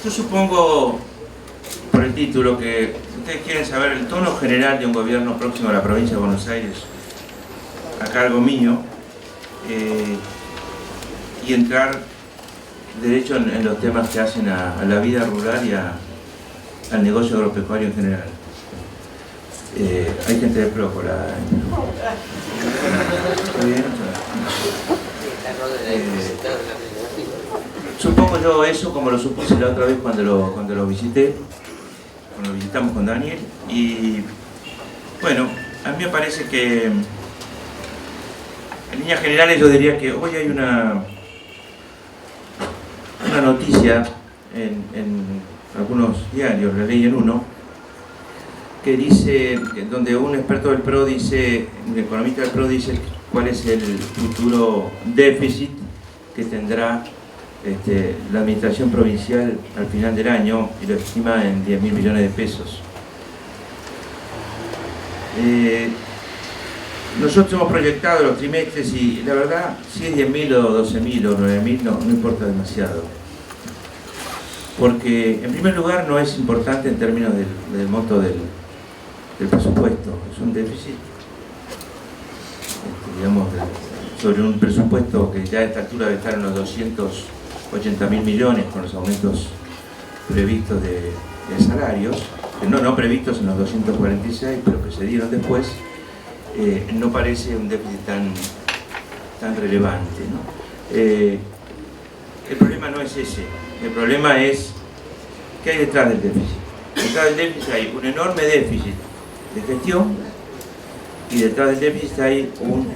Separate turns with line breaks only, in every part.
Yo supongo, por el título, que ustedes quieren saber el tono general de un gobierno próximo a la provincia de Buenos Aires, a cargo mío, y entrar derecho en los temas que hacen a la vida rural y al negocio agropecuario en general. Hay gente de Prócola. Supongo yo eso, como lo supuse la otra vez cuando lo visité, cuando lo visitamos con Daniel. Y bueno, a mí me parece que en líneas generales yo diría que hoy hay una noticia en algunos diarios, la leí en uno, que dice, donde un experto del PRO dice, un economista del PRO dice cuál es el futuro déficit que tendrá la administración provincial al final del año, y lo estima en 10.000 millones de pesos. Nosotros hemos proyectado los trimestres y la verdad, si es 10.000 o 12.000 o 9.000 no importa demasiado. Porque en primer lugar no es importante en términos del monto del presupuesto. Es un déficit, digamos, sobre un presupuesto que ya a esta altura debe estar en los 280.000 millones con los aumentos previstos de salarios, que no previstos en los 246, pero que se dieron después. No parece un déficit tan relevante, ¿no? El problema no es ese, el problema es ¿qué hay detrás del déficit? Detrás del déficit hay un enorme déficit de gestión y detrás del déficit hay un,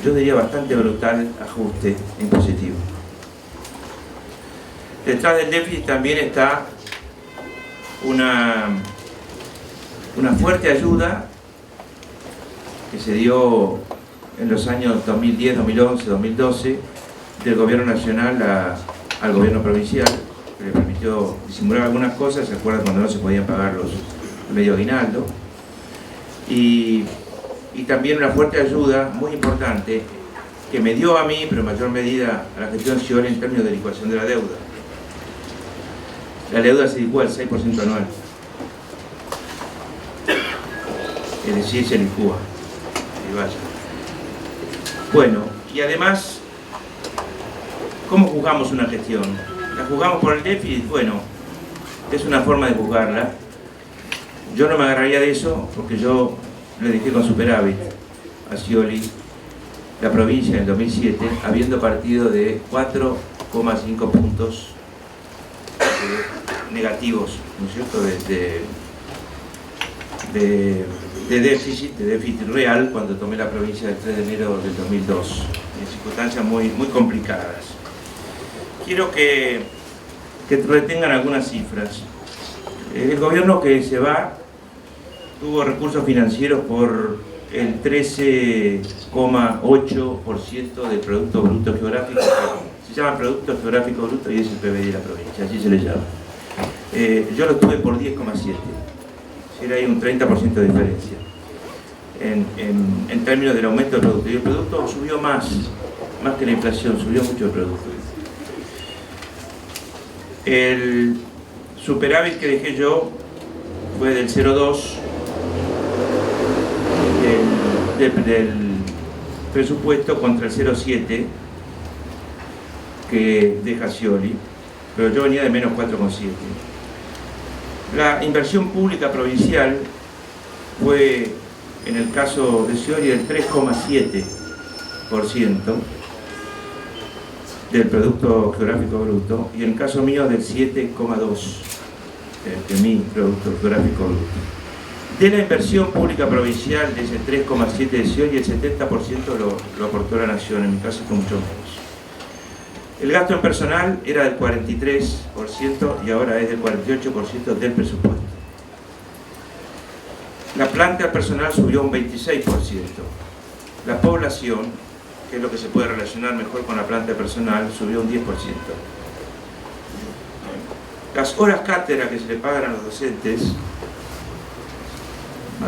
yo diría, bastante brutal ajuste impositivo. Detrás del déficit también está una fuerte ayuda que se dio en los años 2010, 2011, 2012 del gobierno nacional al gobierno provincial, que le permitió disimular algunas cosas. ¿Se acuerdan cuando no se podían pagar los medio aguinaldo? Y también una fuerte ayuda muy importante que me dio a mí, pero en mayor medida a la gestión Scioli, en términos de licuación de la deuda. La deuda se licúa al 6% anual, es decir, se licúa. Bueno, y además, ¿cómo juzgamos una gestión? ¿La juzgamos por el déficit? Bueno, es una forma de juzgarla. Yo no me agarraría de eso porque yo le dejé con superávit a Scioli la provincia en el 2007, habiendo partido de 4,5 puntos negativos, ¿no es cierto?, de déficit real cuando tomé la provincia el 3 de enero del 2002, en circunstancias muy complicadas. Quiero que retengan algunas cifras. El gobierno que se va tuvo recursos financieros por el 13,8% del Producto Bruto Geográfico. Se llama Producto Geográfico Bruto y es el PBI de la provincia, así se le llama. Yo lo tuve por 10,7%. Era ahí un 30% de diferencia en términos del aumento del producto. Y el producto subió más que la inflación, subió mucho el producto. El superávit que dejé yo fue del 0,2 del presupuesto contra el 0,7 que deja Scioli, pero yo venía de menos 4,7. La inversión pública provincial fue, en el caso de Scioli, del 3,7% del Producto Geográfico Bruto, y en el caso mío del 7,2% de mi Producto Geográfico Bruto. De la inversión pública provincial, de ese 3,7% de Scioli, el 70% lo aportó la Nación, en mi caso fue mucho menos. El gasto en personal era del 43% y ahora es del 48% del presupuesto. La planta personal subió un 26%. La población, que es lo que se puede relacionar mejor con la planta personal, subió un 10%. Las horas cátedra que se le pagan a los docentes,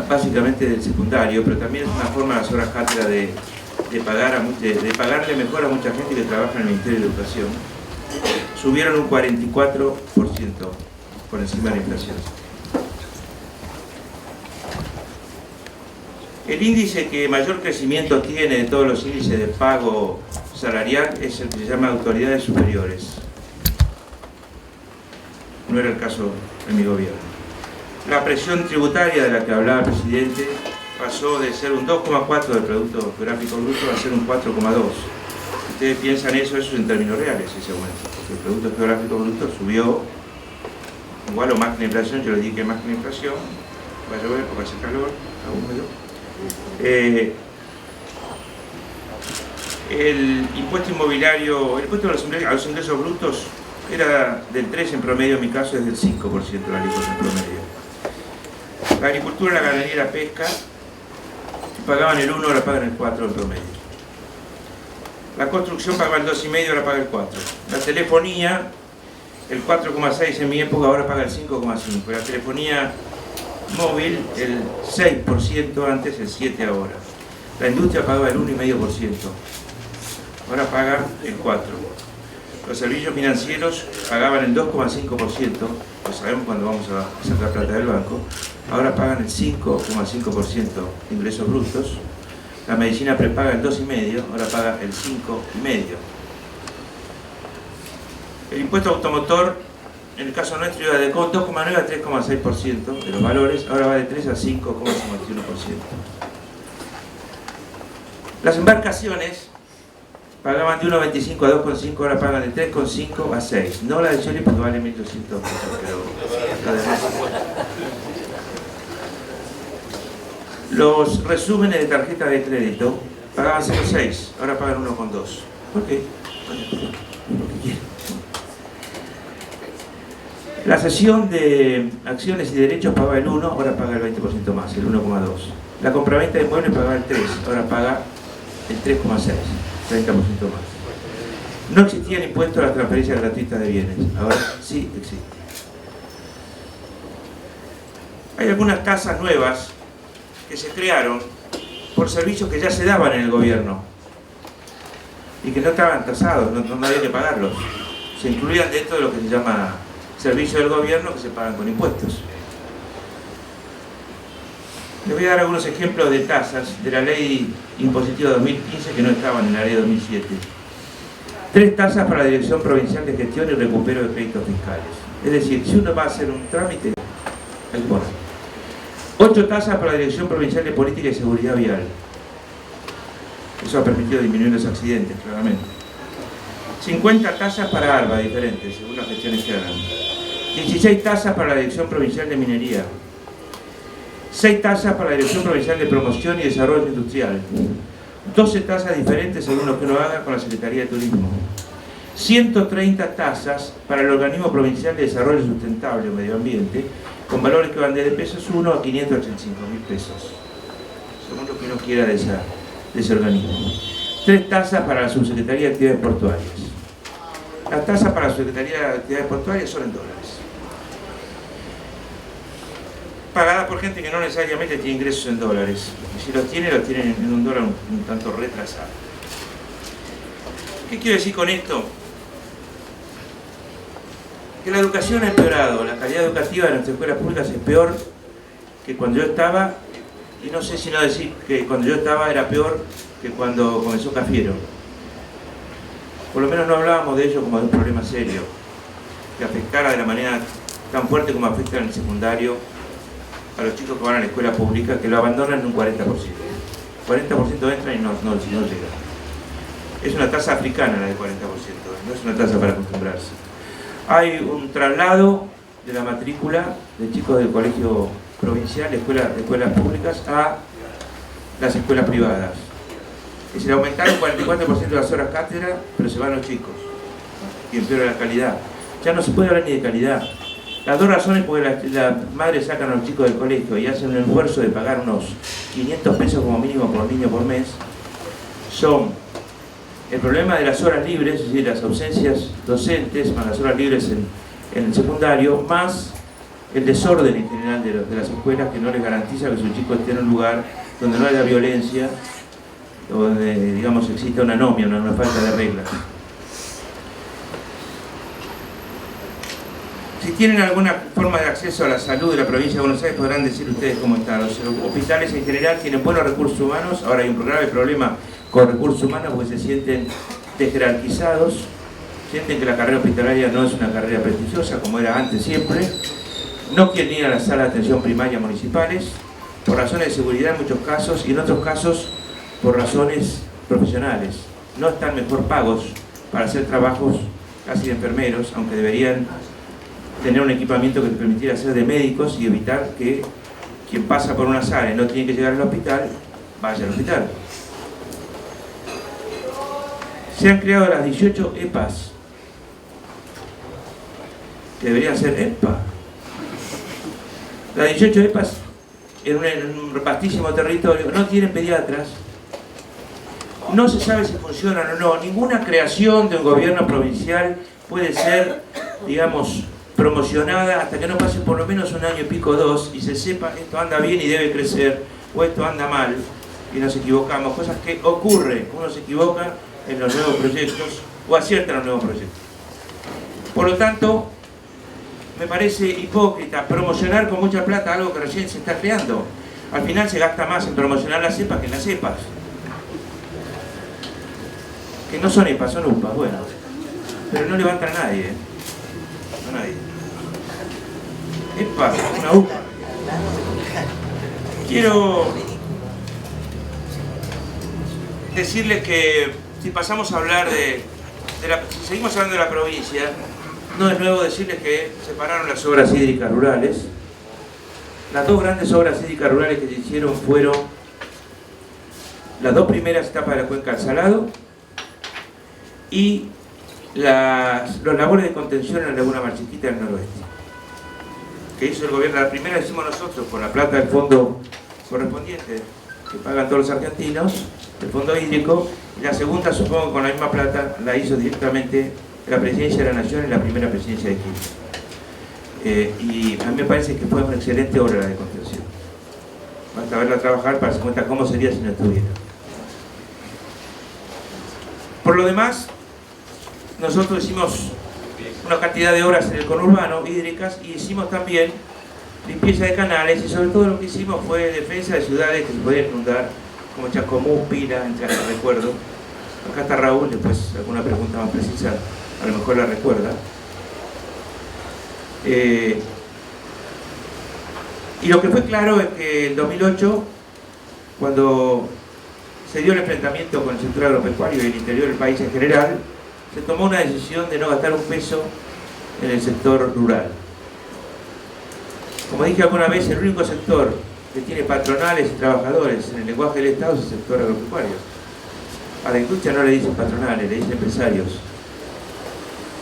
básicamente del secundario, pero también es una forma de las horas cátedra de pagarle mejor a mucha gente que trabaja en el Ministerio de Educación, subieron un 44% por encima de la inflación. El índice que mayor crecimiento tiene de todos los índices de pago salarial es el que se llama autoridades superiores. No era el caso de mi gobierno. La presión tributaria de la que hablaba el presidente pasó de ser un 2,4 del Producto Geográfico Bruto a ser un 4,2. Ustedes piensan eso es en términos reales ese aumento, porque el Producto Geográfico Bruto subió igual o más que la inflación. Yo les dije que más que la inflación, va a llover porque hace calor, está húmedo. El impuesto inmobiliario, el impuesto a los ingresos brutos era del 3 en promedio, en mi caso es del 5% de la alícuota en promedio. La agricultura, la ganadería y la pesca pagaban el 1, ahora pagan el 4 en promedio. La construcción pagaba el 2,5, ahora paga el 4. La telefonía, el 4,6 en mi época, ahora paga el 5,5. La telefonía móvil, el 6% antes, el 7% ahora. La industria pagaba el 1,5%, ahora paga el 4%. Los servicios financieros pagaban el 2,5%, lo sabemos cuando vamos a sacar plata del banco, ahora pagan el 5,5% de ingresos brutos. La medicina prepaga el 2,5%, ahora paga el 5,5%. El impuesto automotor, en el caso nuestro, iba de 2,9 a 3,6% de los valores, ahora va de 3 a 5,51%. Las embarcaciones pagaban de 1,25 a 2,5, ahora pagan de 3,5 a 6. No la de Chile porque vale 1.200 pesos, pero la demás. Los resúmenes de tarjeta de crédito pagaban 0,6, ahora pagan 1,2. ¿Por qué? Porque quieren. La cesión de acciones y derechos pagaba el 1, ahora paga el 20% más, el 1,2. La compraventa de inmuebles pagaba el 3, ahora paga el 3,6, 30% más. No existía el impuesto a las transferencias gratuitas de bienes, ahora sí existe. Hay algunas tasas nuevas que se crearon por servicios que ya se daban en el gobierno y que no estaban tasados, no había que pagarlos. Se incluían dentro de lo que se llama servicio del gobierno, que se pagan con impuestos. Les voy a dar algunos ejemplos de tasas de la ley impositiva 2015 que no estaban en la ley 2007. 3 tasas para la Dirección Provincial de Gestión y Recupero de Créditos Fiscales. Es decir, si uno va a hacer un trámite, hay que poner. 8 tasas para la Dirección Provincial de Política y Seguridad Vial. Eso ha permitido disminuir los accidentes, claramente. 50 tasas para ARBA diferentes, según las gestiones que hagan. 16 tasas para la Dirección Provincial de Minería. 6 tasas para la Dirección Provincial de Promoción y Desarrollo Industrial. 12 tasas diferentes según lo que uno haga con la Secretaría de Turismo. 130 tasas para el Organismo Provincial de Desarrollo Sustentable o Medio Ambiente, con valores que van desde pesos 1 a 585.000 pesos, según lo que uno quiera de ese organismo. 3 tasas para la Subsecretaría de Actividades Portuarias. Las tasas para la Subsecretaría de Actividades Portuarias son en dólares, pagadas por gente que no necesariamente tiene ingresos en dólares. Y si los tienen en un dólar un tanto retrasado. ¿Qué quiero decir con esto? Que la educación ha empeorado. La calidad educativa de nuestras escuelas públicas es peor que cuando yo estaba, y no sé si no decir que cuando yo estaba era peor que cuando comenzó Cafiero. Por lo menos no hablábamos de ello como de un problema serio, que afectara de la manera tan fuerte como afecta en el secundario a los chicos que van a la escuela pública, que lo abandonan en un 40%. 40% entran y no llegan. Es una tasa africana la de 40%, no es una tasa para acostumbrarse. Hay un traslado de la matrícula de chicos del colegio provincial, de escuelas públicas, a las escuelas privadas. Es decir, aumentaron 44% de las horas cátedra, pero se van los chicos y empeora la calidad. Ya no se puede hablar ni de calidad. Las dos razones porque las madres sacan a los chicos del colegio y hacen un esfuerzo de pagar unos 500 pesos como mínimo por niño por mes, son el problema de las horas libres, es decir, las ausencias docentes, más las horas libres en el secundario, más el desorden en general de las escuelas, que no les garantiza que sus chicos estén en un lugar donde no haya violencia, donde, digamos, exista una anomia, una falta de reglas. Si tienen alguna forma de acceso a la salud de la provincia de Buenos Aires, podrán decir ustedes cómo están. Los hospitales en general tienen buenos recursos humanos. Ahora hay un grave problema con recursos humanos porque se sienten desjerarquizados, sienten que la carrera hospitalaria no es una carrera prestigiosa como era antes siempre. No quieren ir a las salas de atención primaria municipales por razones de seguridad en muchos casos y en otros casos por razones profesionales. No están mejor pagos para hacer trabajos casi de enfermeros, aunque deberían tener un equipamiento que les permitiera ser de médicos y evitar que quien pasa por una sala y no tiene que llegar al hospital, vaya al hospital. Se han creado las 18 EPAs, que deberían ser EPA. Las 18 EPAs en un vastísimo territorio no tienen pediatras, no se sabe si funcionan o no. Ninguna creación de un gobierno provincial puede ser, digamos, promocionada hasta que no pase por lo menos un año y pico, dos, y se sepa esto anda bien y debe crecer, o esto anda mal y nos equivocamos, cosas que ocurren, uno se equivoca en los nuevos proyectos o acierta en los nuevos proyectos. Por lo tanto, me parece hipócrita promocionar con mucha plata algo que recién se está creando. Al final se gasta más en promocionar las cepas que en las cepas. Que no son EPAs, son UPAs, bueno. Pero no levantan a nadie, a nadie. EPA, una UPA. Quiero decirles que si pasamos a hablar si seguimos hablando de la provincia, no es nuevo decirles que se pararon las obras hídricas rurales. Las dos grandes obras hídricas rurales que se hicieron fueron las dos primeras etapas de la cuenca del Salado y los labores de contención en la Laguna Mar Chiquita del noroeste, que hizo el gobierno. La primera la hicimos nosotros con la plata del fondo correspondiente que pagan todos los argentinos, el fondo hídrico, y la segunda, supongo que con la misma plata, la hizo directamente la Presidencia de la Nación y la primera Presidencia de Kirchner. Y a mí me parece que fue una excelente obra la de contención. Basta verla trabajar para darse cuenta cómo sería si no estuviera. Por lo demás, nosotros hicimos una cantidad de obras en el conurbano, hídricas, y hicimos también limpieza de canales, y sobre todo lo que hicimos fue defensa de ciudades que se podían inundar, como Chascomús, Pila, entre las que recuerdo. Acá está Raúl, después alguna pregunta más precisa, a lo mejor la recuerda. Y lo que fue claro es que en 2008, cuando se dio el enfrentamiento con el sector agropecuario y el interior del país en general, se tomó una decisión de no gastar un peso en el sector rural. Como dije alguna vez, el único sector que tiene patronales y trabajadores en el lenguaje del Estado es el sector agropecuario. A la industria no le dicen patronales, le dicen empresarios.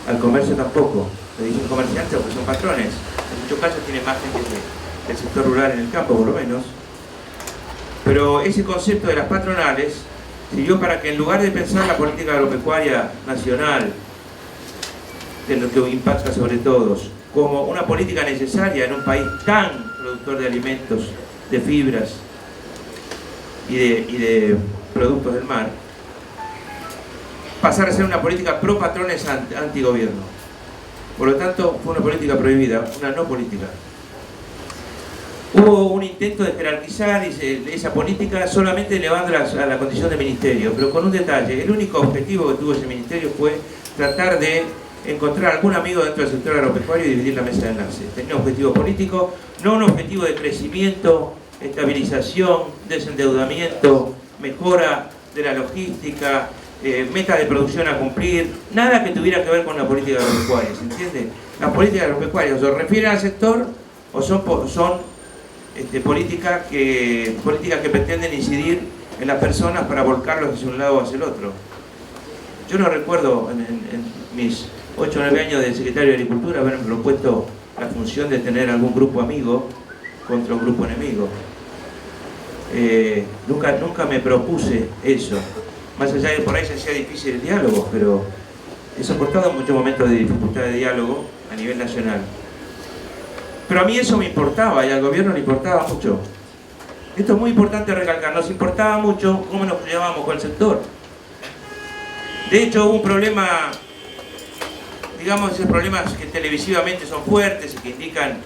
Al comercio tampoco, le dicen comerciantes porque son patrones. En muchos casos tiene más gente del sector rural en el campo, por lo menos. Pero ese concepto de las patronales sirvió para que en lugar de pensar la política agropecuaria nacional, que es lo que impacta sobre todos, como una política necesaria en un país tan productor de alimentos, de fibras y de productos del mar, pasar a ser una política pro patrones antigobierno. Por lo tanto, fue una política prohibida, una no política. Hubo un intento de jerarquizar esa política solamente elevándola a la condición de ministerio, pero con un detalle: el único objetivo que tuvo ese ministerio fue tratar de encontrar algún amigo dentro del sector agropecuario y dividir la mesa de enlace. Tenía un objetivo político, no un objetivo de crecimiento, estabilización, desendeudamiento, mejora de la logística, meta de producción a cumplir, nada que tuviera que ver con la política agropecuaria, ¿se entiende? Las políticas agropecuarias o se refieren al sector o son políticas que pretenden incidir en las personas para volcarlos hacia un lado o hacia el otro. Yo no recuerdo en mis 8 o 9 años de secretario de Agricultura haberme propuesto la función de tener algún grupo amigo contra un grupo enemigo. Nunca me propuse eso. Más allá de que por ahí se hacía difícil el diálogo, pero he soportado muchos momentos de dificultad de diálogo a nivel nacional. Pero a mí eso me importaba y al gobierno le importaba mucho. Esto es muy importante recalcar, nos importaba mucho cómo nos llevábamos con el sector. De hecho, hubo un problema digamos, esos problemas que televisivamente son fuertes y que indican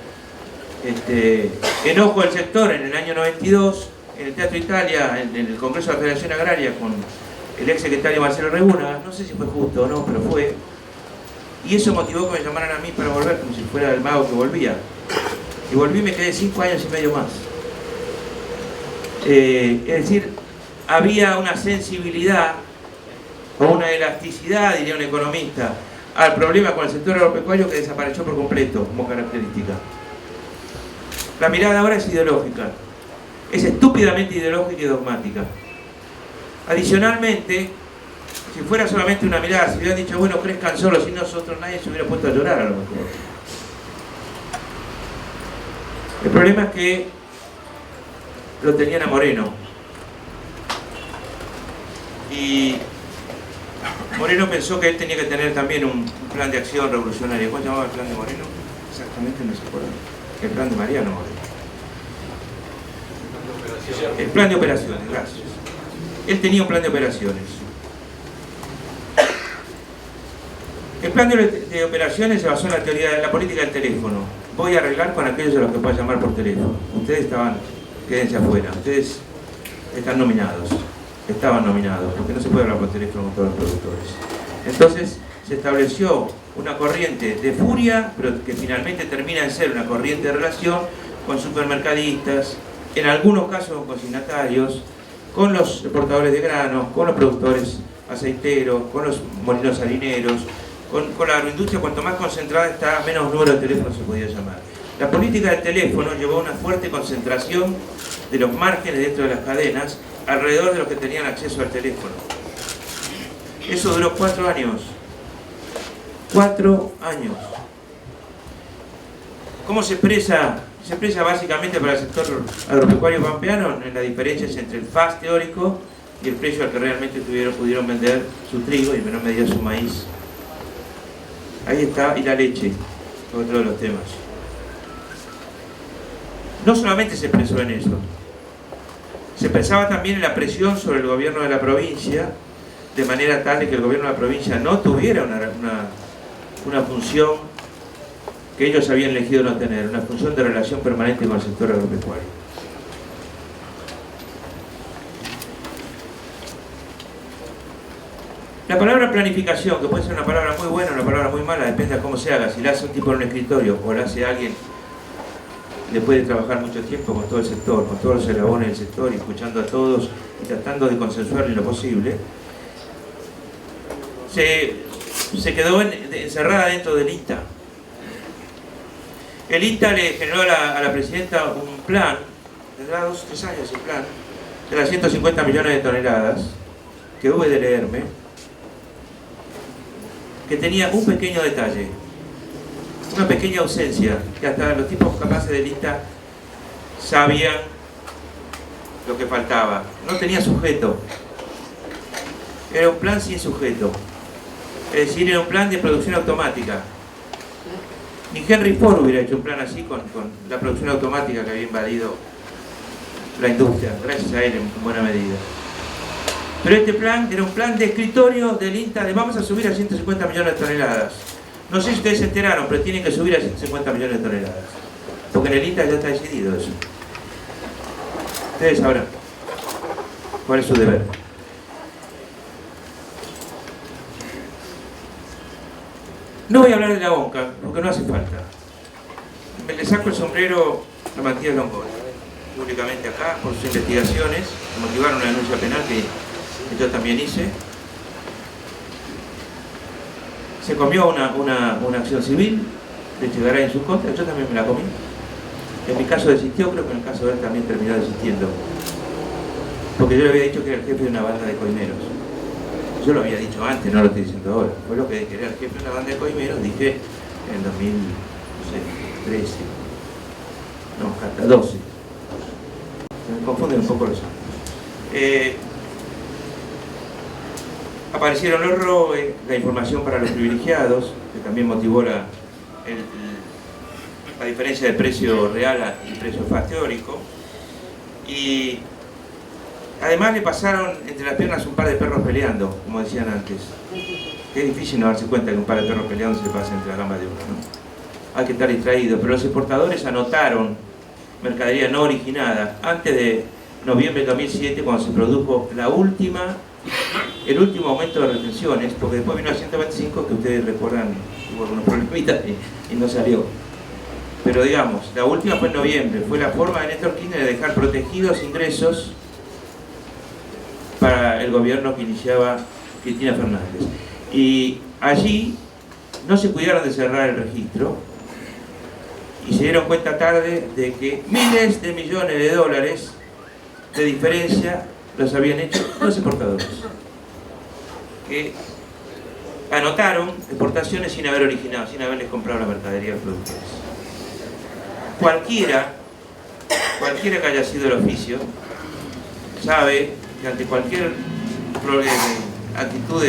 enojo del sector. En el año 92, en el Teatro Italia, en el Congreso de la Federación Agraria, con el ex secretario Marcelo Reguna, no sé si fue justo o no, pero fue, y eso motivó que me llamaran a mí para volver, como si fuera el mago que volvía. Y volví y me quedé 5 años y medio más. Es decir, había una sensibilidad o una elasticidad, diría un economista, al problema con el sector agropecuario que desapareció por completo como característica. La mirada ahora es ideológica, es estúpidamente ideológica y dogmática. Adicionalmente, si fuera solamente una mirada, si hubieran dicho, bueno, crezcan solos y nosotros, nadie se hubiera puesto a llorar a lo mejor. El problema es que lo tenían a Moreno. Y Moreno pensó que él tenía que tener también un plan de acción revolucionario. ¿Cómo se llamaba el plan de Moreno? Exactamente no se acuerda. El plan de Mariano Moreno. El plan de operaciones, gracias. Él tenía un plan de operaciones. El plan de operaciones se basó en la teoría de la política del teléfono. Voy a arreglar con aquellos a los que pueda llamar por teléfono. Ustedes quédense afuera. Ustedes están nominados. Estaban nominados, porque no se puede hablar por teléfono con todos los productores. Entonces se estableció una corriente de furia, pero que finalmente termina en ser una corriente de relación con supermercadistas, en algunos casos con consignatarios, con los exportadores de granos, con los productores aceiteros, con los molinos harineros, con la agroindustria. Cuanto más concentrada está, menos número de teléfonos se podía llamar. La política del teléfono llevó a una fuerte concentración de los márgenes dentro de las cadenas alrededor de los que tenían acceso al teléfono. Eso duró 4 años. 4 años. ¿Cómo se expresa? Se expresa básicamente para el sector agropecuario pampeano en las diferencias entre el FAS teórico y el precio al que realmente pudieron vender su trigo y en menor medida su maíz. Ahí está, y la leche, otro de los temas. No solamente se expresó en eso, se pensaba también en la presión sobre el gobierno de la provincia, de manera tal de que el gobierno de la provincia no tuviera una función que ellos habían elegido no tener, una función de relación permanente con el sector agropecuario. La palabra planificación, que puede ser una palabra muy buena o una palabra muy mala, depende de cómo se haga. Si la hace un tipo en un escritorio o la hace alguien después de trabajar mucho tiempo con todo el sector, con todos los eslabones del sector, y escuchando a todos y tratando de consensuar en lo posible, se quedó encerrada dentro del INTA. El INTA le generó a la presidenta un plan, tendrá 2 o 3 años el plan, de las 150 millones de toneladas, que hube de leerme, que tenía un pequeño detalle, una pequeña ausencia, que hasta los tipos capaces del INTA sabían lo que faltaba. No tenía sujeto. Era un plan sin sujeto. Es decir, era un plan de producción automática. Ni Henry Ford hubiera hecho un plan así con la producción automática que había invadido la industria, gracias a él en buena medida. Pero este plan era un plan de escritorio del INTA de vamos a subir a 150 millones de toneladas. No sé si ustedes se enteraron, pero tienen que subir a 150 millones de toneladas. Porque en el INTA ya está decidido eso. Ustedes sabrán cuál es su deber. No voy a hablar de la ONCA, porque no hace falta. Me le saco el sombrero a Matías Longoria, públicamente acá, por sus investigaciones, que motivaron una denuncia penal que yo también hice. Se comió una acción civil de Echegaray en su contra, yo también me la comí. En mi caso desistió, creo que en el caso de él también terminó desistiendo. Porque yo le había dicho que era el jefe de una banda de coimeros. Yo lo había dicho antes, no lo estoy diciendo ahora. Fue lo que dije, era el jefe de una banda de coimeros, dije en 2013. No, hasta 12. Se me confunden un poco los años. Aparecieron los ROE, la información para los privilegiados, que también motivó la diferencia de precio real y precio FAS teórico. Y además le pasaron entre las piernas un par de perros peleando, como decían antes. que es difícil no darse cuenta que un par de perros peleando se le pasa entre la gamba de uno, ¿no? Hay que estar distraído, pero los exportadores anotaron mercadería no originada antes de noviembre de 2007, cuando se produjo el último aumento de retenciones, porque después vino el 125, que ustedes recuerdan, hubo algunos problemitas y no salió. Pero digamos, la última fue en noviembre, fue la forma de Néstor Kirchner de dejar protegidos ingresos para el gobierno que iniciaba Cristina Fernández. Y allí no se cuidaron de cerrar el registro y se dieron cuenta tarde de que miles de millones de dólares de diferencia los habían hecho los exportadores, que anotaron exportaciones sin haber originado, sin haberles comprado la mercadería a los productores. Cualquiera que haya sido el oficio sabe que ante cualquier actitud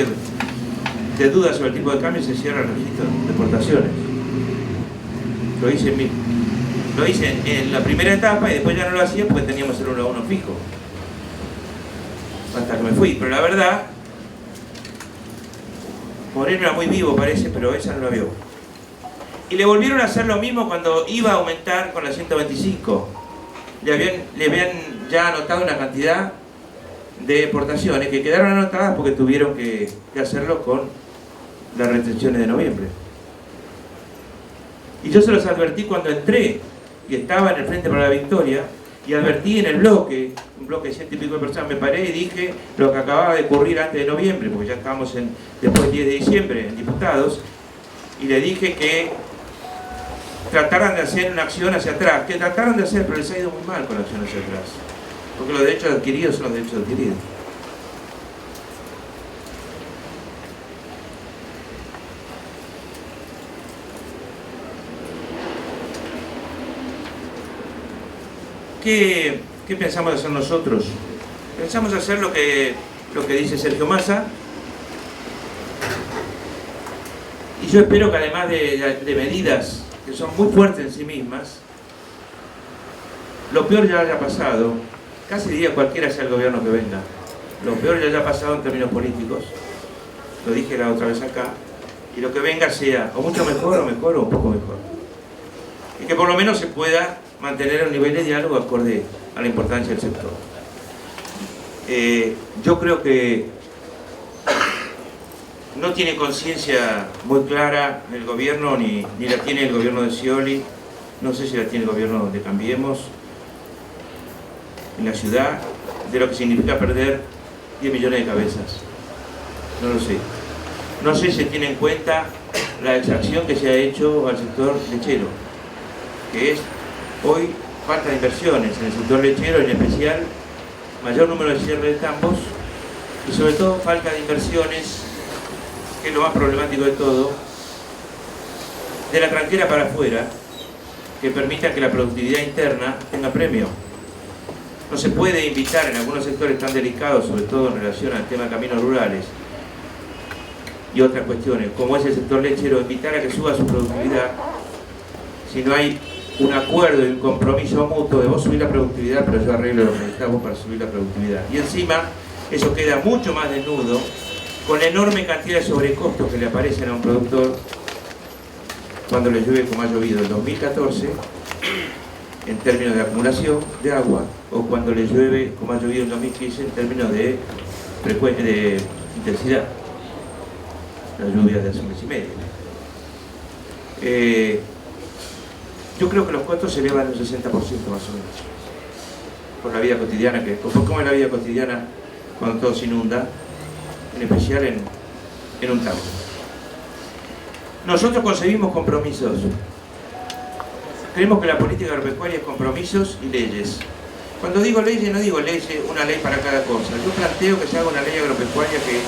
de duda sobre el tipo de cambio se cierra el registro de exportaciones. Lo hice en la primera etapa y después ya no lo hacía porque teníamos el 1 a 1 fijo. Hasta que me fui, pero la verdad, Moreno era muy vivo parece, pero esa no lo vio. Y le volvieron a hacer lo mismo cuando iba a aumentar con la 125. Le habían ya anotado una cantidad de exportaciones que quedaron anotadas porque tuvieron que hacerlo con las restricciones de noviembre. Y yo se los advertí cuando entré y estaba en el Frente para la Victoria, y advertí en el bloque, un bloque de 100 y pico de personas, me paré y dije lo que acababa de ocurrir antes de noviembre, porque ya estábamos después del 10 de diciembre en diputados, y le dije que trataran de hacer una acción hacia atrás, que trataron de hacer, pero les ha ido muy mal con la acción hacia atrás, porque los derechos adquiridos son los derechos adquiridos. ¿Qué pensamos hacer nosotros? Pensamos hacer lo que dice Sergio Massa, y yo espero que además de medidas que son muy fuertes en sí mismas, lo peor ya haya pasado, casi diría cualquiera sea el gobierno que venga, lo peor ya haya pasado en términos políticos, lo dije la otra vez acá, y lo que venga sea o mucho mejor o un poco mejor. Y que por lo menos se pueda mantener un nivel de diálogo acorde a la importancia del sector. Yo creo que no tiene conciencia muy clara el gobierno, ni la tiene el gobierno de Scioli, no sé si la tiene el gobierno de Cambiemos, en la ciudad, de lo que significa perder 10 millones de cabezas. No lo sé. No sé si tiene en cuenta la exacción que se ha hecho al sector lechero, que es hoy falta de inversiones en el sector lechero, en especial mayor número de cierre de tambos y sobre todo falta de inversiones, que es lo más problemático de todo, de la tranquera para afuera, que permita que la productividad interna tenga premio. No se puede invitar en algunos sectores tan delicados, sobre todo en relación al tema de caminos rurales y otras cuestiones, como es el sector lechero, invitar a que suba su productividad si no hay un acuerdo y un compromiso mutuo de vos subir la productividad, pero yo arreglo lo que necesitamos para subir la productividad. Y encima, eso queda mucho más desnudo con la enorme cantidad de sobrecostos que le aparecen a un productor cuando le llueve como ha llovido en 2014, en términos de acumulación de agua, o cuando le llueve como ha llovido en 2015 en términos de intensidad. Las lluvias de hace un mes y medio. Yo creo que los costos se elevan un 60% más o menos por la vida cotidiana, ¿cómo es la vida cotidiana cuando todo se inunda? En especial en un campo. Nosotros concebimos compromisos. Creemos que la política agropecuaria es compromisos y leyes. Cuando digo leyes, no digo leyes, una ley para cada cosa. Yo planteo que se haga una ley agropecuaria que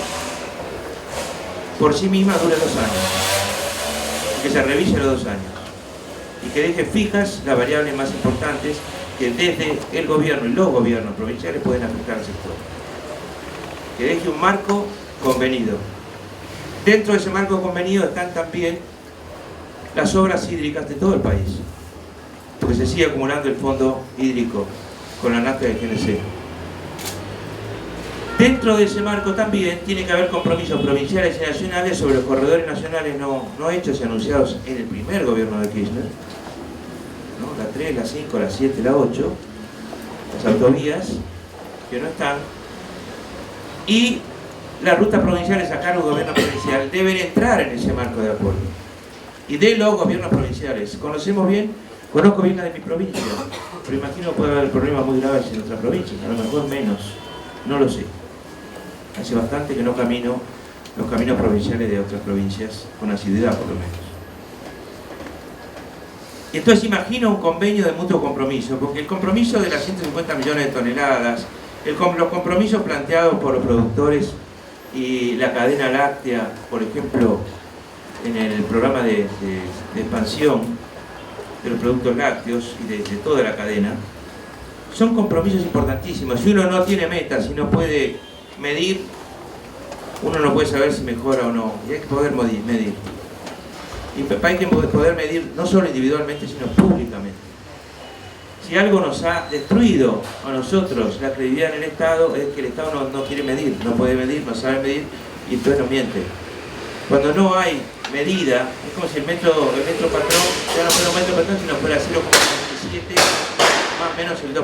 por sí misma dure 2 años, que se revise los 2 años y que deje fijas las variables más importantes que desde el gobierno y los gobiernos provinciales pueden afectar al sector. Que deje un marco convenido. Dentro de ese marco convenido están también las obras hídricas de todo el país, porque se sigue acumulando el fondo hídrico con la nafta del GNC. Dentro de ese marco también tiene que haber compromisos provinciales y nacionales sobre los corredores nacionales no hechos y anunciados en el primer gobierno de Kirchner, ¿no? La 3, la 5, la 7, la 8, las autovías que no están, y las rutas provinciales a cargo del gobierno provincial deben entrar en ese marco de acuerdo. Y de los gobiernos provinciales, conocemos bien, conozco bien la de mi provincia, pero imagino que puede haber problemas muy graves en otras provincias, a lo mejor menos, no lo sé. Hace bastante que no camino los caminos provinciales de otras provincias, con asiduidad por lo menos. Entonces imagino un convenio de mutuo compromiso, porque el compromiso de las 150 millones de toneladas, los compromisos planteados por los productores y la cadena láctea, por ejemplo, en el programa de expansión de los productos lácteos y de toda la cadena, son compromisos importantísimos. Si uno no tiene metas, si no puede medir, uno no puede saber si mejora o no, y hay que poder medir. Y hay que poder medir no solo individualmente, sino públicamente. Si algo nos ha destruido a nosotros la credibilidad en el Estado, es que el Estado no quiere medir, no puede medir, no sabe medir, y entonces nos miente. Cuando no hay medida, es como si el metro patrón ya no fuera un metro patrón, sino fuera 0,97, más o menos el 2%.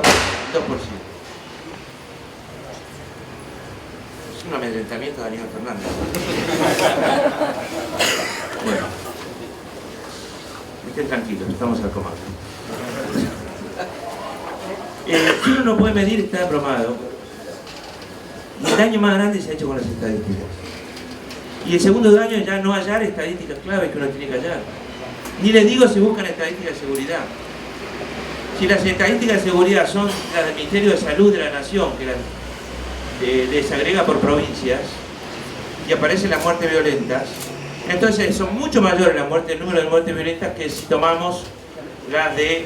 Es un amedrentamiento de Daniel Fernández. Bueno, estén tranquilos, estamos al comando. Si uno no puede medir, está abrumado. Y el daño más grande se ha hecho con las estadísticas. Y el segundo daño es ya no hallar estadísticas claves que uno tiene que hallar. Ni les digo si buscan estadísticas de seguridad. Si las estadísticas de seguridad son las del Ministerio de Salud de la Nación, que las desagrega por provincias, y aparecen las muertes violentas, entonces son mucho mayores el número de muertes violentas que si tomamos las de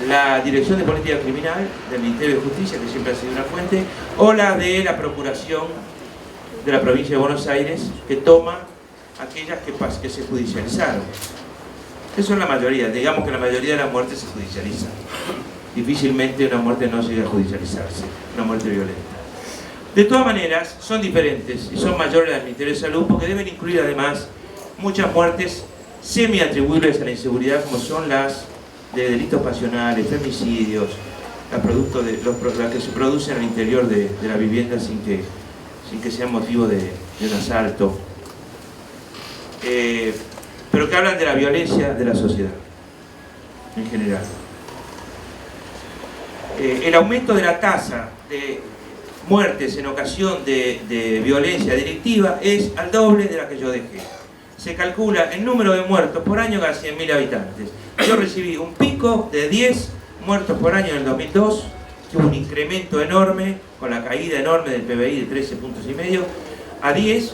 la Dirección de Política Criminal del Ministerio de Justicia, que siempre ha sido una fuente, o la de la Procuración de la provincia de Buenos Aires, que toma aquellas que se judicializaron. Eso es la mayoría, digamos que la mayoría de las muertes se judicializan. Difícilmente una muerte no llega a judicializarse, una muerte violenta. De todas maneras, son diferentes y son mayores las del Ministerio de Salud, porque deben incluir además muchas muertes semi-atribuibles a la inseguridad, como son las de delitos pasionales, femicidios, las que se producen al interior de la vivienda sin que sea motivo de un asalto, pero que hablan de la violencia de la sociedad en general. El aumento de la tasa de muertes en ocasión de violencia delictiva es al doble de la que yo dejé. Se calcula el número de muertos por año cada 100.000 habitantes. Yo recibí un pico de 10 muertos por año en el 2002, que hubo un incremento enorme, con la caída enorme del PBI de 13 puntos y medio, a 10,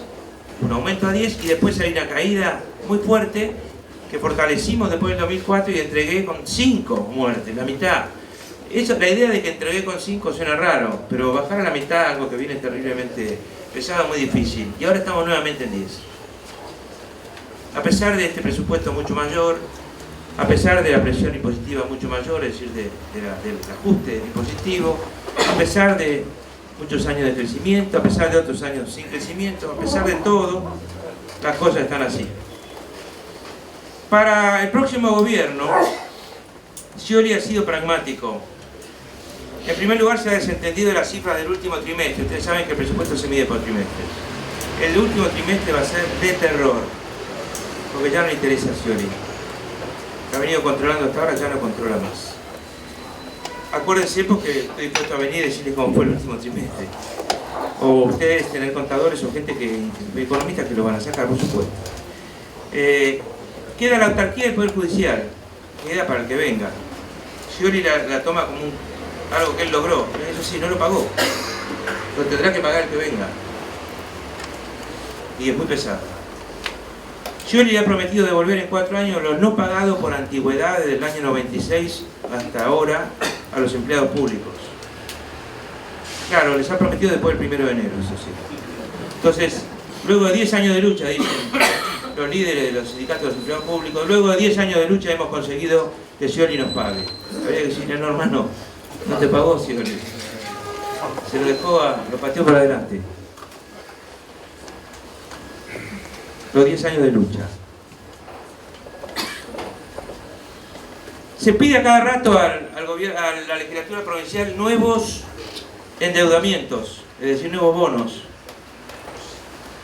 un aumento a 10, y después hay una caída muy fuerte, que fortalecimos después del 2004 y entregué con 5 muertes, la mitad. La idea de que entregué con 5 suena raro, pero bajar a la mitad algo que viene terriblemente pesado, muy difícil. Y ahora estamos nuevamente en 10. A pesar de este presupuesto mucho mayor, a pesar de la presión impositiva mucho mayor, es decir, del ajuste impositivo, a pesar de muchos años de crecimiento, a pesar de otros años sin crecimiento, a pesar de todo, las cosas están así. Para el próximo gobierno, Scioli ha sido pragmático. En primer lugar, se ha desentendido de las cifras del último trimestre. Ustedes saben que el presupuesto se mide por trimestres. El último trimestre va a ser de terror, porque ya no le interesa a Scioli. Que ha venido controlando hasta ahora, ya no controla más. Acuérdense, porque estoy dispuesto a venir y decirles cómo fue el último trimestre. O ustedes tener contadores o gente economistas que lo van a sacar, por supuesto. Queda la autarquía del Poder Judicial, queda para el que venga. Scioli la toma como algo que él logró, eso sí, no lo pagó. Lo tendrá que pagar el que venga. Y es muy pesado. Scioli le ha prometido devolver en 4 años los no pagados por antigüedad desde el año 96 hasta ahora a los empleados públicos. Claro, les ha prometido después del 1 de enero, eso sí. Entonces, luego de 10 años de lucha, dicen los líderes de los sindicatos de los empleados públicos, luego de 10 años de lucha hemos conseguido que Scioli nos pague. Habría que decirle, no hermano, no te pagó Scioli. Se lo dejó lo pateó para adelante. Los 10 años de lucha. Se pide a cada rato al gobierno, a la legislatura provincial nuevos endeudamientos, es decir, nuevos bonos,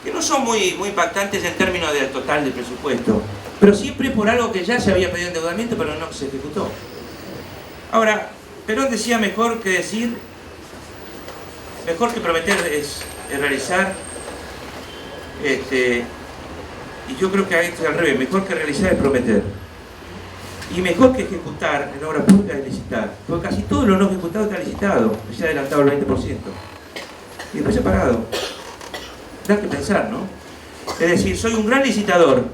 que no son muy impactantes en términos del total del presupuesto, pero siempre por algo que ya se había pedido endeudamiento, pero no se ejecutó. Ahora, Perón decía mejor que decir, mejor que prometer es realizar, y yo creo que esto es al revés, mejor que realizar es prometer. Y mejor que ejecutar en obra pública es licitar, porque casi todo lo no ejecutado está licitado, se ha adelantado el 20%. Y después se ha pagado. Da que pensar, ¿no? Es decir, soy un gran licitador,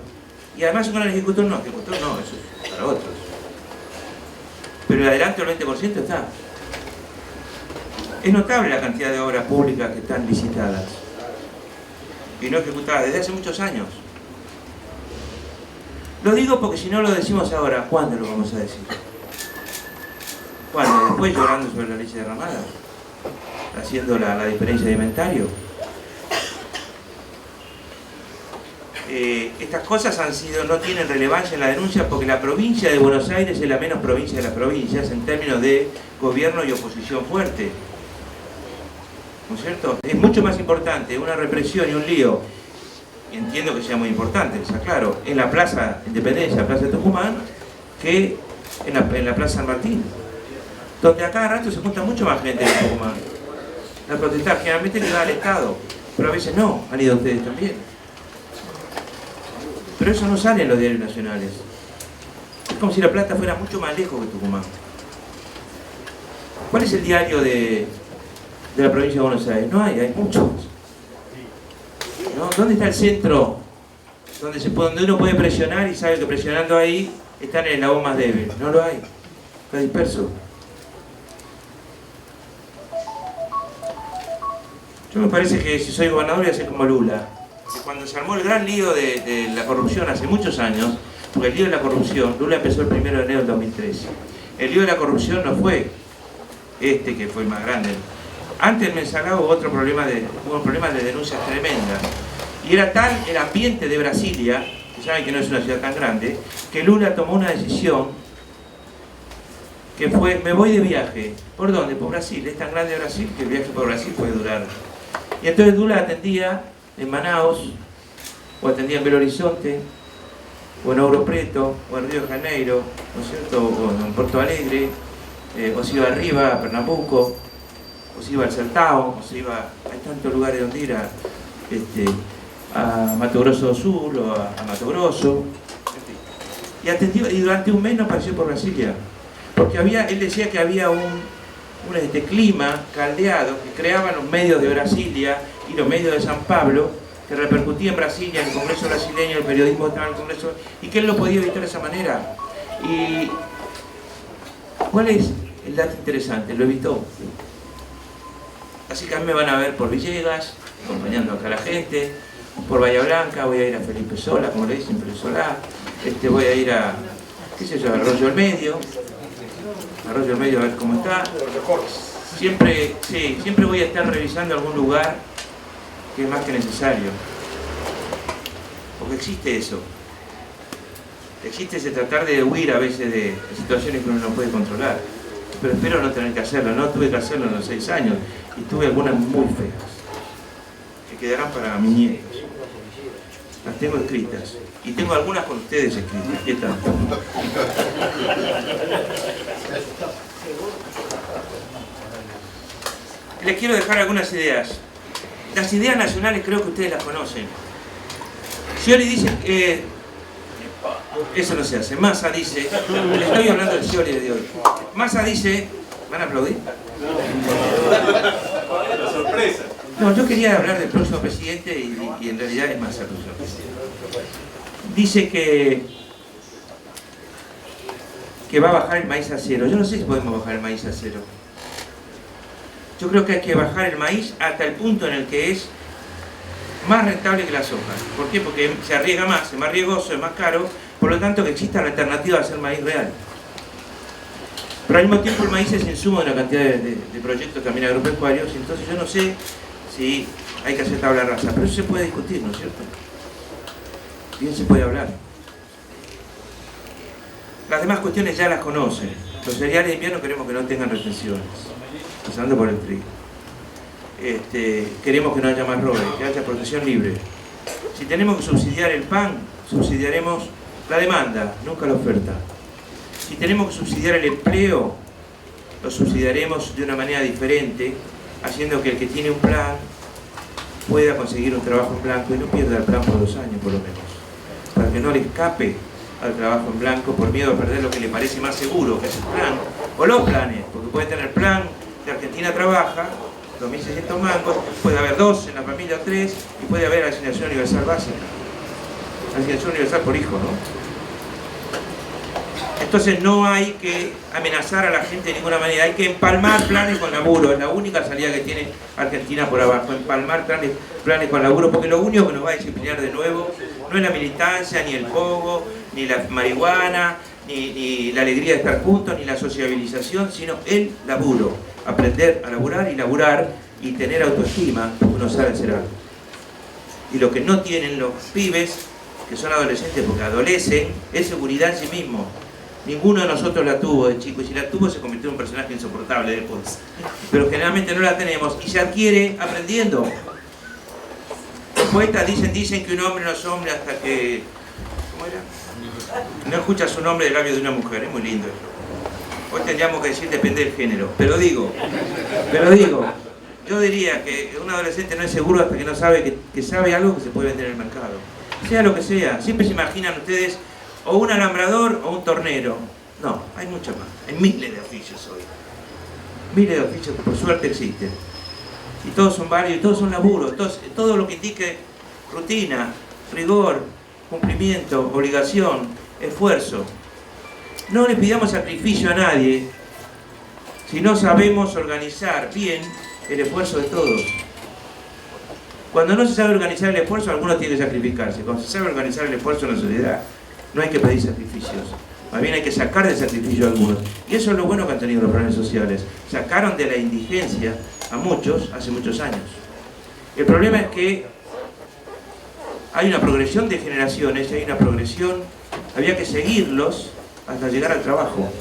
y además un gran ejecutor no, eso es para otros. Pero el adelanto del 20% está. Es notable la cantidad de obras públicas que están licitadas y no ejecutadas desde hace muchos años. Lo digo porque si no lo decimos ahora, ¿cuándo lo vamos a decir? ¿Cuándo? ¿Después llorando sobre la leche derramada? ¿Haciendo la diferencia de inventario? Estas cosas no tienen relevancia en la denuncia porque la provincia de Buenos Aires es la menos provincia de las provincias en términos de gobierno y oposición fuerte. ¿No es cierto? Es mucho más importante una represión y un lío, y entiendo que sea muy importante, les aclaro, en la Plaza Independencia, la Plaza de Tucumán, que en la Plaza San Martín, donde a cada rato se junta mucho más gente de Tucumán a protestar. Generalmente le va al Estado, pero a veces no, han ido ustedes también. Pero eso no sale en los diarios nacionales. Es como si La Plata fuera mucho más lejos que Tucumán. ¿Cuál es el diario de la provincia de Buenos Aires? No hay muchos. ¿No? ¿Dónde está el centro? Donde uno puede presionar y sabe que presionando ahí están en el eslabón más débil. No lo hay. Está disperso. Yo me parece que si soy gobernador voy a ser como Lula. Que cuando se armó el gran lío de la corrupción hace muchos años, porque el lío de la corrupción, Lula empezó el 1 de enero del 2013. El lío de la corrupción no fue que fue el más grande. Antes del mensalado hubo un problema de denuncias tremendas. Y era tal el ambiente de Brasilia, que saben que no es una ciudad tan grande, que Lula tomó una decisión que fue, me voy de viaje. ¿Por dónde? Por Brasil. Es tan grande Brasil que el viaje por Brasil puede durar. Y entonces Lula atendía en Manaus, o atendía en Belo Horizonte, o en Ouro Preto, o en Río de Janeiro, ¿no es cierto? O en Porto Alegre, o se iba arriba a Pernambuco, o se iba al Sertão, o se iba... Hay tantos lugares donde ir a Mato Grosso do Sul, o a Mato Grosso. Y atendió, y durante un mes no apareció por Brasilia. Porque él decía que había un clima caldeado que creaban los medios de Brasilia y los medios de San Pablo, que repercutía en Brasilia, en el Congreso brasileño, el periodismo estaba en el Congreso, y que él lo podía evitar de esa manera. ¿Y cuál es el dato interesante? Lo evitó. Así que a mí me van a ver por Villegas, acompañando acá a la gente, por Bahía Blanca, voy a ir a Felipe Solá, como le dicen, Felipe Solá, voy a ir a, qué sé yo, a Arroyo del Medio, a ver cómo está. Siempre voy a estar revisando algún lugar que es más que necesario. Porque existe eso. Existe ese tratar de huir a veces de situaciones que uno no puede controlar. Pero espero no tener que hacerlo. No tuve que hacerlo en los 6 años. Y tuve algunas muy feas. Que quedarán para mis nietos. Las tengo escritas. Y tengo algunas con ustedes escritas. ¿Qué tal? Les quiero dejar algunas ideas. Las ideas nacionales creo que ustedes las conocen. Scioli dice, eso no se hace. Massa dice, le estoy hablando del Scioli de hoy. Massa dice, ¿van a aplaudir? Sorpresa. No, yo quería hablar del próximo presidente y en realidad es Massa el próximo presidente. Dice que va a bajar el maíz a cero. Yo no sé si podemos bajar el maíz a cero. Yo creo que hay que bajar el maíz hasta el punto en el que es más rentable que la soja. ¿Por qué? Porque se arriesga más, es más riesgoso, es más caro, por lo tanto que exista la alternativa de hacer maíz real. Pero al mismo tiempo el maíz es insumo de una cantidad de proyectos también agropecuarios, entonces yo no sé si hay que hacer tabla rasa, pero eso se puede discutir, ¿no es cierto? Bien se puede hablar. Las demás cuestiones ya las conocen. Los cereales de invierno queremos que no tengan retenciones, pasando por el trigo. Queremos que no haya más robo, que haya protección libre. Si tenemos que subsidiar el pan, subsidiaremos la demanda, nunca la oferta. Si tenemos que subsidiar el empleo, lo subsidiaremos de una manera diferente, haciendo que el que tiene un plan pueda conseguir un trabajo en blanco y no pierda el plan por 2 años por lo menos, para que no le escape al trabajo en blanco por miedo a perder lo que le parece más seguro, que es el plan, o los planes, porque puede tener plan de Argentina Trabaja, 2.600 mangos, puede haber 2 en la familia, 3, y puede haber asignación universal básica, asignación universal por hijo, ¿no? Entonces no hay que amenazar a la gente de ninguna manera, hay que empalmar planes con laburo, es la única salida que tiene Argentina por abajo, empalmar planes con laburo, porque lo único que nos va a disciplinar de nuevo no es la militancia, ni el pogo, ni la marihuana, ni la alegría de estar juntos, ni la sociabilización, sino el laburo, aprender a laburar y tener autoestima, porque uno sabe hacer algo. Y lo que no tienen los pibes, que son adolescentes porque adolecen, es seguridad en sí mismo. Ninguno de nosotros la tuvo de chico, y si la tuvo se convirtió en un personaje insoportable después. Pero generalmente no la tenemos y se adquiere aprendiendo. Los poetas dicen que un hombre no es hombre hasta que... ¿Cómo era? No escucha su nombre del labio de una mujer, es muy lindo eso. Hoy tendríamos que decir depende del género, pero digo, yo diría que un adolescente no es seguro hasta que no sabe que sabe algo que se puede vender en el mercado. Sea lo que sea, siempre se imaginan ustedes o un alambrador o un tornero. No, hay mucho más. Hay miles de oficios hoy. Miles de oficios que por suerte existen. Y todos son varios, y todos son laburos. Todo lo que indique rutina, rigor, cumplimiento, obligación, esfuerzo. No le pidamos sacrificio a nadie si no sabemos organizar bien el esfuerzo de todos. Cuando no se sabe organizar el esfuerzo, algunos tienen que sacrificarse. Cuando se sabe organizar el esfuerzo en la sociedad, no hay que pedir sacrificios, más bien hay que sacar de sacrificio a algunos. Y eso es lo bueno que han tenido los planes sociales. Sacaron de la indigencia a muchos hace muchos años. El problema es que hay una progresión de generaciones, hay una progresión, había que seguirlos hasta llegar al trabajo,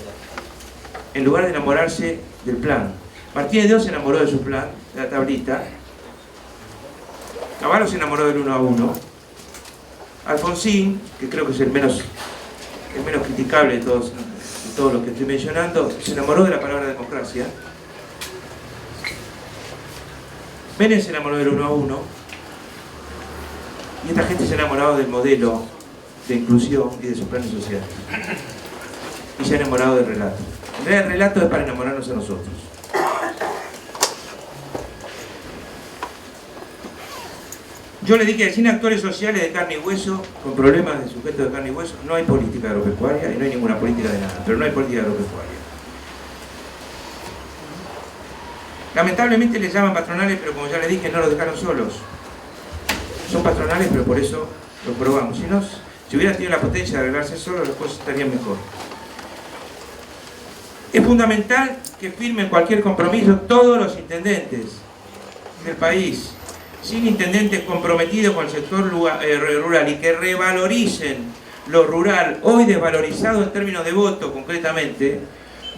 en lugar de enamorarse del plan. Martínez de Oz se enamoró de su plan, de la tablita. Cavallo se enamoró del 1 a 1. Alfonsín, que creo que es el menos criticable de todos los que estoy mencionando, se enamoró de la palabra democracia. Menem se enamoró del 1 a 1. Y esta gente se ha enamorado del modelo de inclusión y de sus planes sociales. Y se ha enamorado del relato. En realidad el relato es para enamorarnos a nosotros. Yo le dije que sin actores sociales de carne y hueso, con problemas de sujetos de carne y hueso, no hay política agropecuaria y no hay ninguna política de nada, pero no hay política agropecuaria. Lamentablemente les llaman patronales, pero como ya les dije, no los dejaron solos. Son patronales, pero por eso los probamos. Si hubieran tenido la potencia de arreglarse solos, las cosas estarían mejor. Es fundamental que firmen cualquier compromiso todos los intendentes del país, sin intendentes comprometidos con el sector rural y que revaloricen lo rural, hoy desvalorizado en términos de voto concretamente,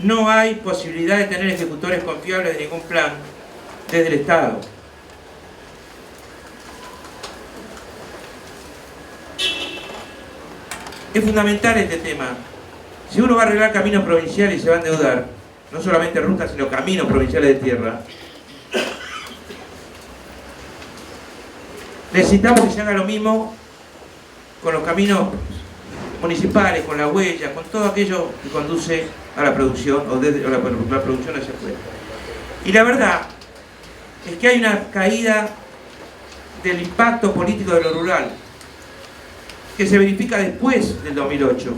no hay posibilidad de tener ejecutores confiables de ningún plan desde el Estado. Es fundamental este tema. Si uno va a arreglar caminos provinciales y se va a endeudar, no solamente rutas, sino caminos provinciales de tierra, necesitamos que se haga lo mismo con los caminos municipales, con la huella, con todo aquello que conduce a la producción o desde la producción hacia afuera. Y la verdad es que hay una caída del impacto político de lo rural que se verifica después del 2008.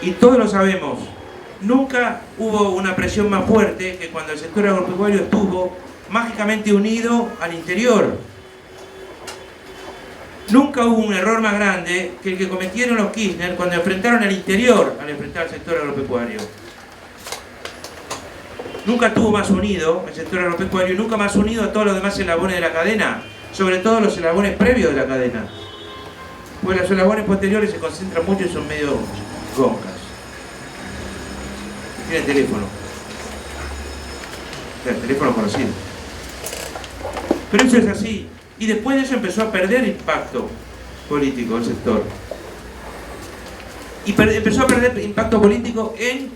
Y todos lo sabemos, nunca hubo una presión más fuerte que cuando el sector agropecuario estuvo mágicamente unido al interior. Nunca hubo un error más grande que el que cometieron los Kirchner cuando enfrentaron al interior al enfrentar al sector agropecuario. Nunca estuvo más unido el sector agropecuario y nunca más unido a todos los demás eslabones de la cadena, sobre todo los eslabones previos de la cadena. Pues los eslabones posteriores se concentran mucho y son medio goncas. Tiene teléfono. El teléfono conocido. Pero eso es así. Y después de eso empezó a perder impacto político el sector. Y empezó a perder impacto político en...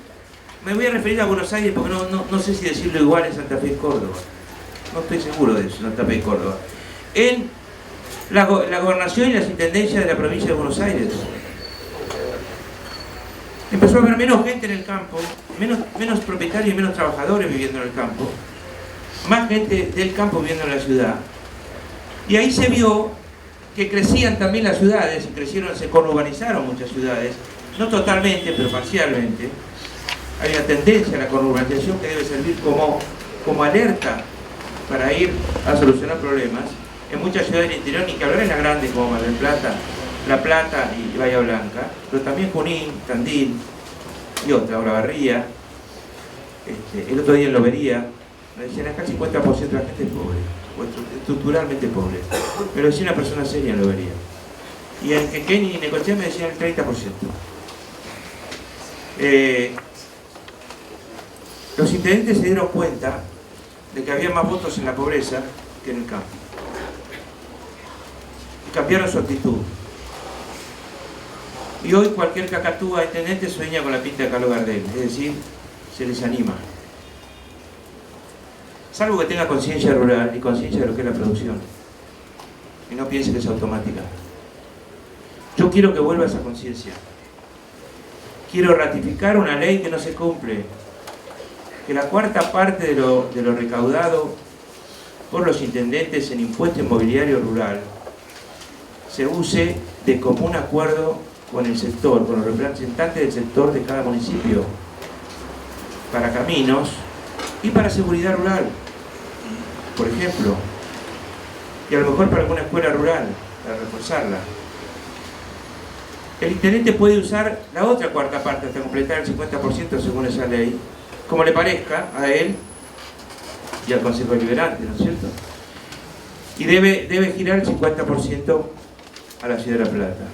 Me voy a referir a Buenos Aires porque no sé si decirlo igual en Santa Fe y Córdoba. No estoy seguro de eso, Santa Fe y Córdoba. En la gobernación y las intendencias de la provincia de Buenos Aires. Empezó a haber menos gente en el campo, menos propietarios y menos trabajadores viviendo en el campo, más gente del campo viviendo en la ciudad. Y ahí se vio que crecían también las ciudades, y se conurbanizaron muchas ciudades, no totalmente, pero parcialmente. Hay una tendencia a la conurbanización que debe servir como alerta para ir a solucionar problemas. En muchas ciudades del interior, ni que hablar en las grandes como Mar del Plata, La Plata y Bahía Blanca, pero también Junín, Tandil y otra, Olavarría, el otro día en Lobería, me decían acá el 50% de la gente es pobre, o estructuralmente pobre, pero decía una persona seria en Lobería. Y en Quequén y Necochea me decían el 30%. Los intendentes se dieron cuenta de que había más votos en la pobreza que en el campo. Y cambiaron su actitud. Y hoy cualquier cacatúa intendente sueña con la pinta de Carlos Gardel, es decir, se les anima. Salvo que tenga conciencia rural y conciencia de lo que es la producción. Y no piense que es automática. Yo quiero que vuelva esa conciencia. Quiero ratificar una ley que no se cumple. Que la cuarta parte de lo recaudado por los intendentes en impuesto inmobiliario rural se use de común acuerdo con el sector, con los representantes del sector de cada municipio, para caminos y para seguridad rural, por ejemplo, y a lo mejor para alguna escuela rural, para reforzarla. El intendente puede usar la otra cuarta parte hasta completar el 50% según esa ley, como le parezca a él y al Consejo Deliberante, ¿no es cierto? Y debe girar el 50% a la Ciudad de La Plata.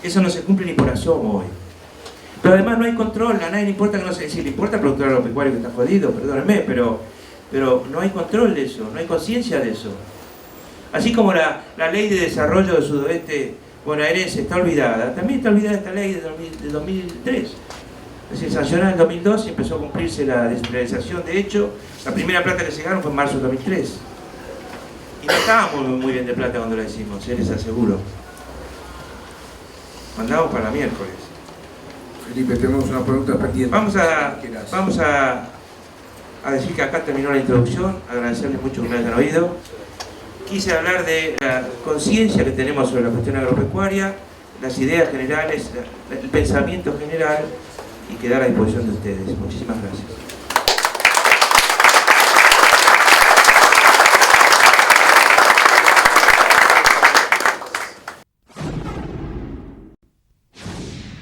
Eso no se cumple ni por asomo hoy. Pero además no hay control, a nadie le importa que no se... Sí, le importa al productor agropecuario que está jodido, perdónenme, pero no hay control de eso, no hay conciencia de eso. Así como la ley de desarrollo del sudoeste bonaerense está olvidada, también está olvidada esta ley de 2003. Es decir, sancionada en 2002 y empezó a cumplirse la descentralización. De hecho, la primera plata que se ganó fue en marzo de 2003. Y no estábamos muy bien de plata cuando lo hicimos, les aseguro. Mandamos para miércoles.
Felipe, tenemos una pregunta pendiente.
Vamos a decir que acá terminó la introducción, agradecerles mucho que me hayan oído. Quise hablar de la conciencia que tenemos sobre la cuestión agropecuaria, las ideas generales, el pensamiento general, y quedar a disposición de ustedes. Muchísimas gracias.